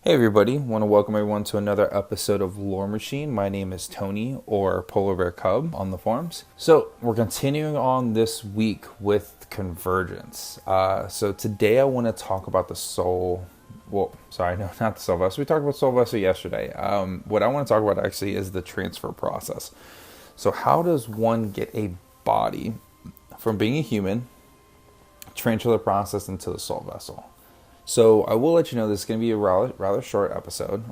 Hey everybody, want to welcome everyone to another episode of Warmachine. My name is Tony, or Polar Bear Cub on the forums. So we're continuing on this week with Convergence. So today I want to talk about the soul. Well, sorry, no, not the soul vessel. We talked about soul vessel yesterday. What I want to talk about actually is the transfer process. So how does one get a body from being a human, transfer the process into the soul vessel? So I will let you know this is going to be a rather short episode,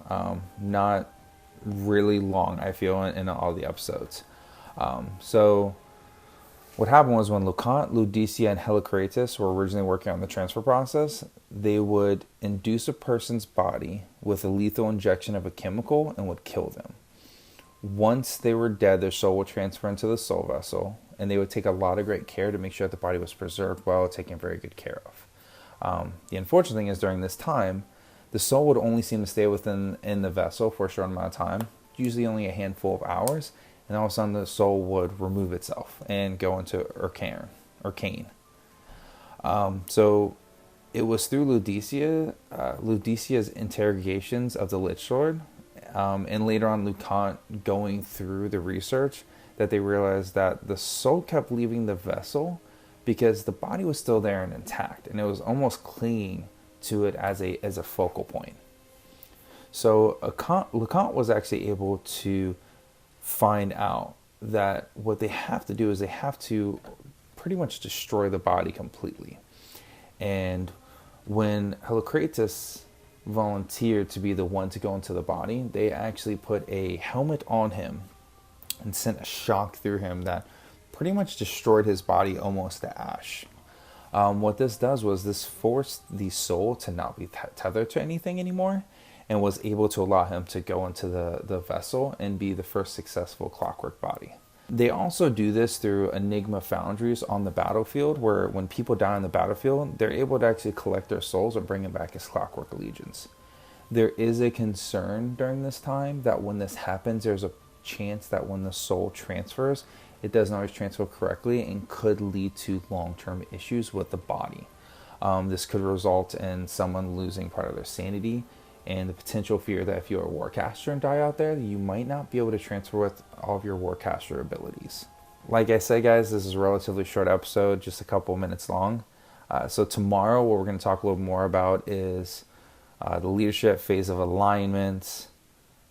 not really long, I feel, in all the episodes. So what happened was when LeConte, Ludicia, and Helicratus were originally working on the transfer process, they would induce a person's body with a lethal injection of a chemical and would kill them. Once they were dead, their soul would transfer into the soul vessel, and they would take a lot of great care to make sure that the body was preserved while taken very good care of. The unfortunate thing is during this time, the soul would only seem to stay in the vessel for a short amount of time, usually only a handful of hours, and all of a sudden the soul would remove itself and go into Arcane. So it was through Ludicia's interrogations of the Lich Lord, and later on LeConte going through the research that they realized that the soul kept leaving the vessel because the body was still there and intact, and it was almost clinging to it as a focal point. So LeConte was actually able to find out that what they have to do is they have to pretty much destroy the body completely. And when Helicratus volunteered to be the one to go into the body, they actually put a helmet on him and sent a shock through him that pretty much destroyed his body almost to ash. What this does was this forced the soul to not be tethered to anything anymore, and was able to allow him to go into the vessel and be the first successful clockwork body. They also do this through Enigma foundries on the battlefield, where when people die on the battlefield, they're able to actually collect their souls and bring them back as clockwork legions. There is a concern during this time that when this happens, there's a chance that when the soul transfers, it doesn't always transfer correctly and could lead to long-term issues with the body. This could result in someone losing part of their sanity, and the potential fear that if you're a warcaster and die out there, you might not be able to transfer with all of your warcaster abilities. Like I said, guys, this is a relatively short episode, just a couple minutes long. So tomorrow, what we're going to talk a little more about is the leadership phase of alignment,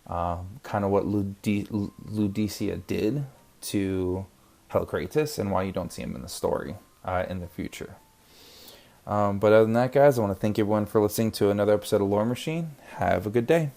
kind of what Ludicia did to Helicratus and why you don't see him in the story in the future. But other than that, guys, I want to thank everyone for listening to another episode of Warmachine. Have a good day.